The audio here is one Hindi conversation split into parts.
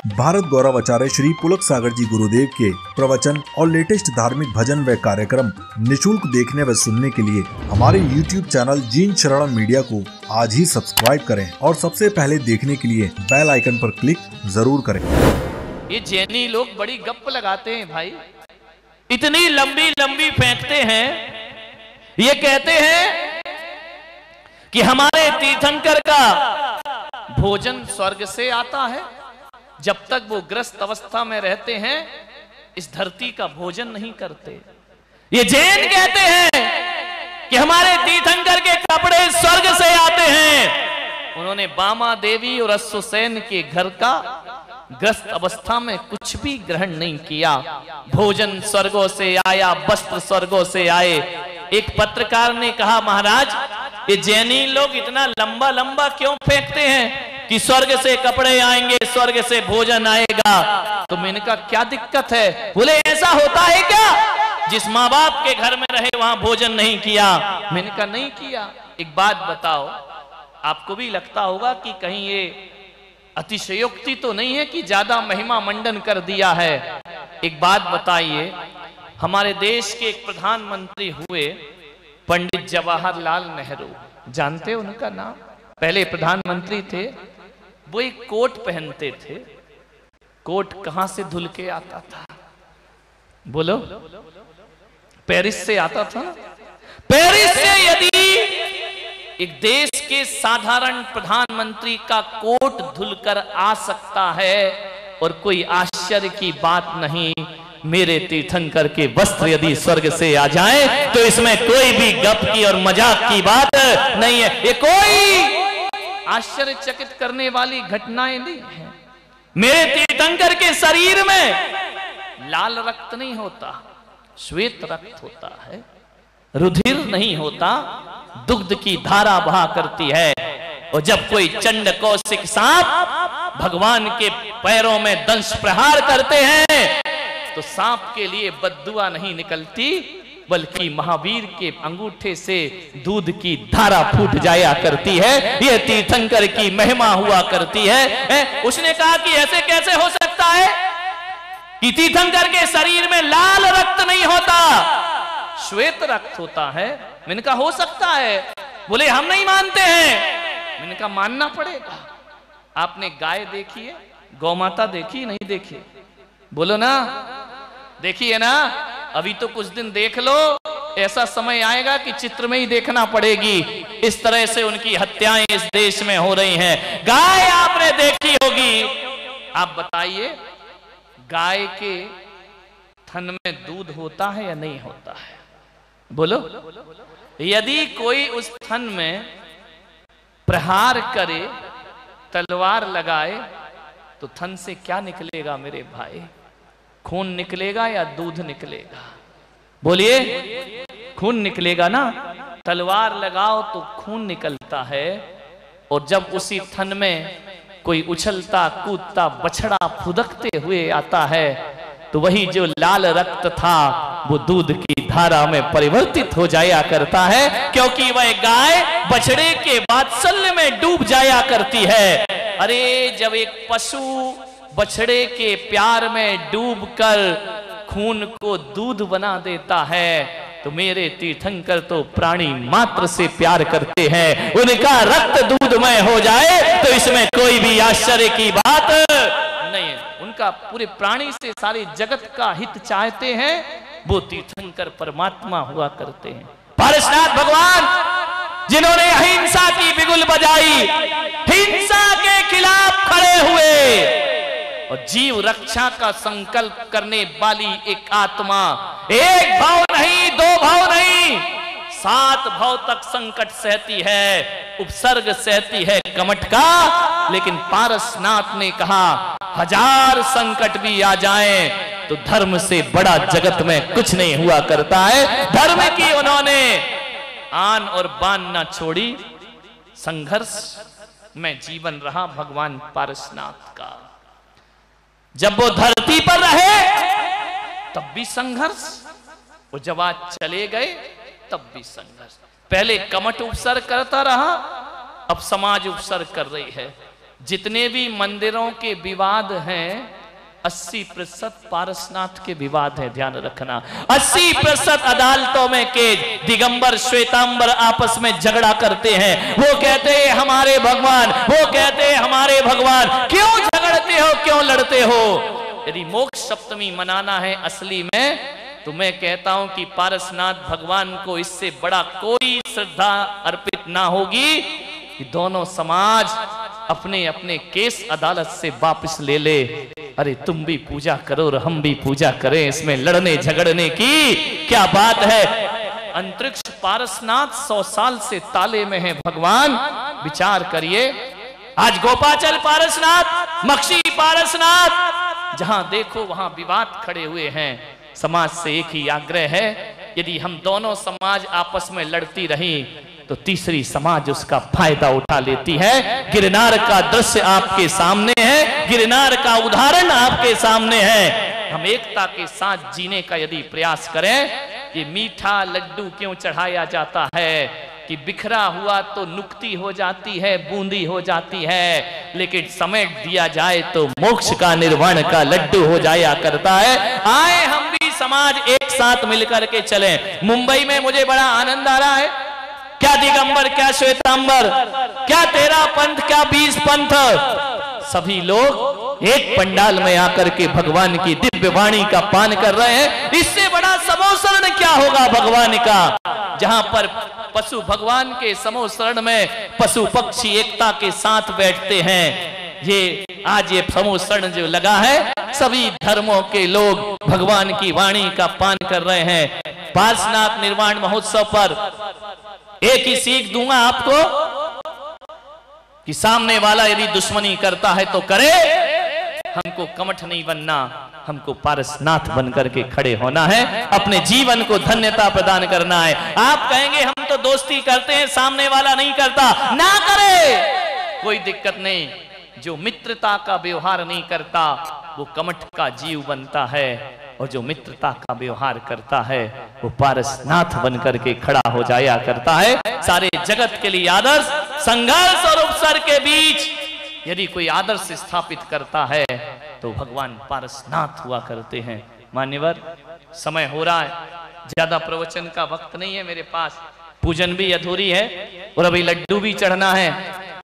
भारत गौरव आचार्य श्री पुलक सागर जी गुरुदेव के प्रवचन और लेटेस्ट धार्मिक भजन व कार्यक्रम निशुल्क देखने व सुनने के लिए हमारे YouTube चैनल जीन शरणम मीडिया को आज ही सब्सक्राइब करें और सबसे पहले देखने के लिए बेल आइकन पर क्लिक जरूर करें। ये जैनी लोग बड़ी गप्प लगाते हैं भाई, इतनी लंबी लंबी फेंकते हैं। ये कहते हैं कि हमारे तीर्थंकर का भोजन स्वर्ग से आता है। जब तक वो ग्रस्त अवस्था में रहते हैं इस धरती का भोजन नहीं करते। ये जैन कहते हैं कि हमारे तीर्थंकर के कपड़े स्वर्ग से आते हैं। उन्होंने बामा देवी और अश्वसेन के घर का ग्रस्त अवस्था में कुछ भी ग्रहण नहीं किया। भोजन स्वर्गों से आया, वस्त्र स्वर्गों से आए। एक पत्रकार ने कहा, महाराज ये जैनी लोग इतना लंबा लंबा क्यों फेंकते हैं कि स्वर्ग से कपड़े आएंगे, स्वर्ग से भोजन आएगा। तो मैंने कहा क्या दिक्कत है? बोले ऐसा होता है क्या जिस माँ बाप के घर में रहे वहां भोजन नहीं किया? मैंने कहा नहीं किया। एक बात बताओ, आपको भी लगता होगा कि कहीं ये अतिशयोक्ति तो नहीं है कि ज्यादा महिमा मंडन कर दिया है। एक बात बताइए, हमारे देश के एक प्रधानमंत्री हुए पंडित जवाहरलाल नेहरू, जानते हो उनका नाम? पहले प्रधानमंत्री थे। वो एक कोट पहनते थे। कोट कहां से धुल के आता था? बोलो, पेरिस से आता था। पेरिस से यदि एक देश के साधारण प्रधानमंत्री का कोट धुलकर आ सकता है और कोई आश्चर्य की बात नहीं, मेरे तीर्थंकर के वस्त्र यदि स्वर्ग से आ जाएं तो इसमें कोई भी गप की और मजाक की बात नहीं है। ये कोई आश्चर्यचकित करने वाली घटनाएं नहीं है। मेरे तीर्थंकर के शरीर में लाल रक्त नहीं होता, श्वेत रक्त होता है। रुधिर नहीं होता, दुग्ध की धारा बहा करती है। और जब कोई चंड कौशिक सांप भगवान के पैरों में दंश प्रहार करते हैं तो सांप के लिए बद्दुआ नहीं निकलती, बल्कि महावीर के अंगूठे से दूध की धारा फूट जाया करती है। यह तीर्थंकर की महिमा हुआ करती है। उसने कहा कि ऐसे कैसे हो सकता है कि तीर्थंकर के शरीर में लाल रक्त नहीं होता, श्वेत रक्त होता है? मैंने कहा हो सकता है। बोले हम नहीं मानते हैं। मैंने कहा मानना पड़ेगा। आपने गाय देखी है? गौ माता देखी नहीं देखी? बोलो ना, देखिए ना। अभी तो कुछ दिन देख लो, ऐसा समय आएगा कि चित्र में ही देखना पड़ेगी। इस तरह से उनकी हत्याएं इस देश में हो रही हैं। गाय आपने देखी होगी। आप बताइए, गाय के थन में दूध होता है या नहीं होता है? बोलो। यदि कोई उस थन में प्रहार करे, तलवार लगाए, तो थन से क्या निकलेगा मेरे भाई? खून निकलेगा या दूध निकलेगा? बोलिए, खून निकलेगा ना। तलवार लगाओ तो खून निकलता है। और जब उसी थन में कोई उछलता कूदता बछड़ा फुदकते हुए आता है तो वही जो लाल रक्त था वो दूध की धारा में परिवर्तित हो जाया करता है, क्योंकि वह गाय बछड़े के वात्सल्य में डूब जाया करती है। अरे जब एक पशु बछड़े के प्यार में डूबकर खून को दूध बना देता है तो मेरे तीर्थंकर तो प्राणी मात्र से प्यार करते हैं। उनका रक्त दूधमय हो जाए तो इसमें कोई भी आश्चर्य की बात नहीं है। उनका पूरे प्राणी से सारे जगत का हित चाहते हैं। वो तीर्थंकर परमात्मा हुआ करते हैं। पारसनाथ भगवान जिन्होंने अहिंसा की बिगुल बजाई, हिंसा के खिलाफ खड़े हुए और जीव रक्षा का संकल्प करने वाली एक आत्मा, एक भाव नहीं, दो भाव नहीं, 7 भाव तक संकट सहती है, उपसर्ग सहती है कमठ का। लेकिन पारसनाथ ने कहा 1000 संकट भी आ जाएं तो धर्म से बड़ा जगत में कुछ नहीं हुआ करता है। धर्म की उन्होंने आन और बान न छोड़ी। संघर्ष में जीवन रहा भगवान पारसनाथ का। जब वो धरती पर रहे तब भी संघर्ष, वो जब आज चले गए तब भी संघर्ष। पहले कमठ उपसर्ग करता रहा, अब समाज उपसर्ग कर रही है। जितने भी मंदिरों के विवाद हैं 80% पारसनाथ के विवाद है, ध्यान रखना। 80% अदालतों में केस, दिगंबर श्वेतांबर आपस में झगड़ा करते हैं। वो कहते हैं हमारे भगवान, वो कहते हैं हमारे भगवान। क्यों झगड़ते हो, क्यों लड़ते हो? यदि मोक्ष सप्तमी मनाना है असली में, तो मैं कहता हूं कि पारसनाथ भगवान को इससे बड़ा कोई श्रद्धा अर्पित ना होगी कि दोनों समाज अपने अपने केस अदालत से वापस ले ले। अरे तुम भी पूजा करो और हम भी पूजा करें, इसमें लड़ने झगड़ने की क्या बात है? अंतरिक्ष पारसनाथ 100 साल से ताले में है भगवान, विचार करिए। आज गोपाचल पारसनाथ, मक्षी पारसनाथ, जहां देखो वहां विवाद खड़े हुए हैं। समाज से एक ही आग्रह है, यदि हम दोनों समाज आपस में लड़ती रही तो तीसरी समाज उसका फायदा उठा लेती है। गिरनार का दृश्य आपके सामने है, गिरनार का उदाहरण आपके सामने है। हम एकता के साथ जीने का यदि प्रयास करें, ये मीठा लड्डू क्यों चढ़ाया जाता है कि बिखरा हुआ तो नुक्ती हो जाती है, बूंदी हो जाती है, लेकिन समेट दिया जाए तो मोक्ष का निर्वाण का लड्डू हो जाया करता है। आए हम भी समाज एक साथ मिलकर के चलें। मुंबई में मुझे बड़ा आनंद आ रहा है। क्या दिगंबर, क्या श्वेतांबर, क्या 13 पंथ, क्या 20 पंथ, सभी लोग एक पंडाल में आकर के भगवान की दिव्य वाणी का पान कर रहे हैं। इससे बड़ा समोसरण क्या होगा भगवान का, जहां पर पशु भगवान के समोसरण में पशु पक्षी एकता के साथ बैठते हैं। ये आज ये समोसरण जो लगा है, सभी धर्मों के लोग भगवान की वाणी का पान कर रहे हैं। पारसनाथ निर्वाण महोत्सव पर एक ही सीख दूंगा आपको कि सामने वाला यदि दुश्मनी करता है तो करे, हमको कमठ नहीं बनना, हमको पारसनाथ बनकर के खड़े होना है, अपने जीवन को धन्यता प्रदान करना है। आप कहेंगे हम तो दोस्ती करते हैं, सामने वाला नहीं करता, ना करे, कोई दिक्कत नहीं। जो मित्रता का व्यवहार नहीं करता वो कमठ का जीव बनता है, और जो मित्रता का व्यवहार करता है वो पारसनाथ बनकर के खड़ा हो जाया करता है। सारे जगत के लिए आदर्श, संघर्ष और उपसर के बीच यदि कोई आदर्श स्थापित करता है तो भगवान पारसनाथ हुआ करते हैं। मान्यवर, समय हो रहा है, ज्यादा प्रवचन का वक्त नहीं है मेरे पास, पूजन भी अधूरी है और अभी लड्डू भी चढ़ना है।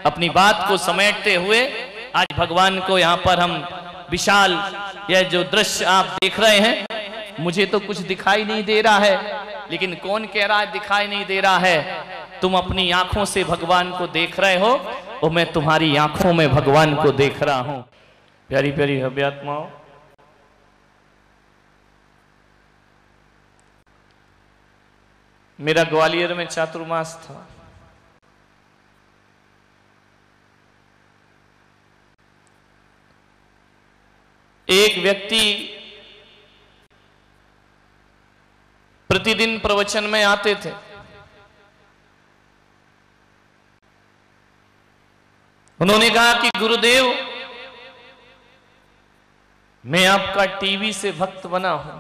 अपनी बात को समेटते हुए आज भगवान को यहाँ पर हम विशाल, यह जो दृश्य आप देख रहे हैं, मुझे तो कुछ दिखाई नहीं दे रहा है, लेकिन कौन कह रहा है दिखाई नहीं दे रहा है? तुम अपनी आंखों से भगवान को देख रहे हो और मैं तुम्हारी आंखों में भगवान को देख रहा हूं। प्यारी प्यारी हव्यात्माओं, मेरा ग्वालियर में चातुर्मास था। एक व्यक्ति प्रतिदिन प्रवचन में आते थे। उन्होंने कहा कि गुरुदेव, मैं आपका टीवी से भक्त बना हूं,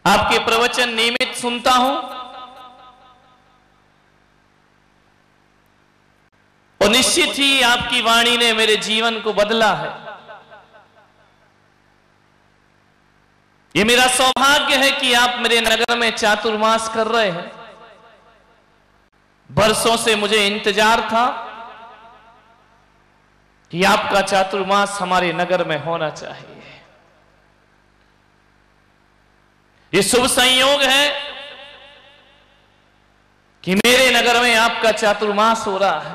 आपके प्रवचन नियमित सुनता हूं और निश्चित ही आपकी वाणी ने मेरे जीवन को बदला है। ये मेरा सौभाग्य है कि आप मेरे नगर में चातुर्मास कर रहे हैं। बरसों से मुझे इंतजार था कि आपका चातुर्मास हमारे नगर में होना चाहिए। ये शुभ संयोग है कि मेरे नगर में आपका चातुर्मास हो रहा है।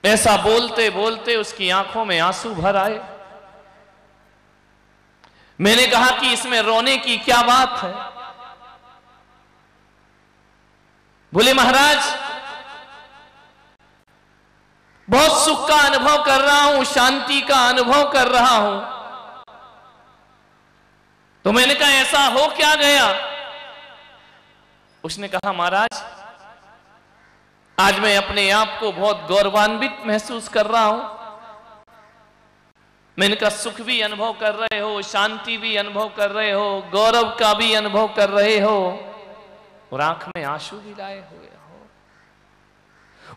ऐसा बोलते बोलते उसकी आंखों में आंसू भर आए। मैंने कहा कि इसमें रोने की क्या बात है? बोले महाराज, बहुत सुख का अनुभव कर रहा हूं, शांति का अनुभव कर रहा हूं। तो मैंने कहा ऐसा हो क्या गया? उसने कहा महाराज, आज मैं अपने आप को बहुत गौरवान्वित महसूस कर रहा हूं। मैंने कहा सुख भी अनुभव कर रहे हो, शांति भी अनुभव कर रहे हो, गौरव का भी अनुभव कर रहे हो और आंख में आंसू भी लाए हुए हो।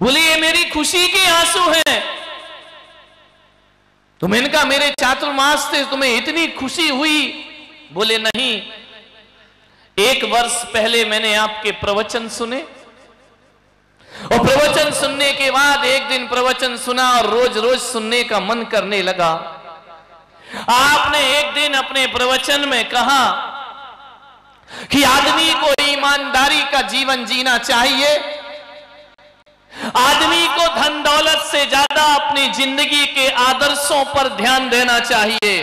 बोले ये मेरी खुशी के आंसू हैं। तुम इनका मेरे चातुर्मास से तुम्हें इतनी खुशी हुई? बोले नहीं, 1 वर्ष पहले मैंने आपके प्रवचन सुने और प्रवचन सुनने के बाद एक दिन प्रवचन सुना और रोज रोज सुनने का मन करने लगा। आपने एक दिन अपने प्रवचन में कहा कि आदमी को ईमानदारी का जीवन जीना चाहिए, आदमी को धन दौलत से ज्यादा अपनी जिंदगी के आदर्शों पर ध्यान देना चाहिए।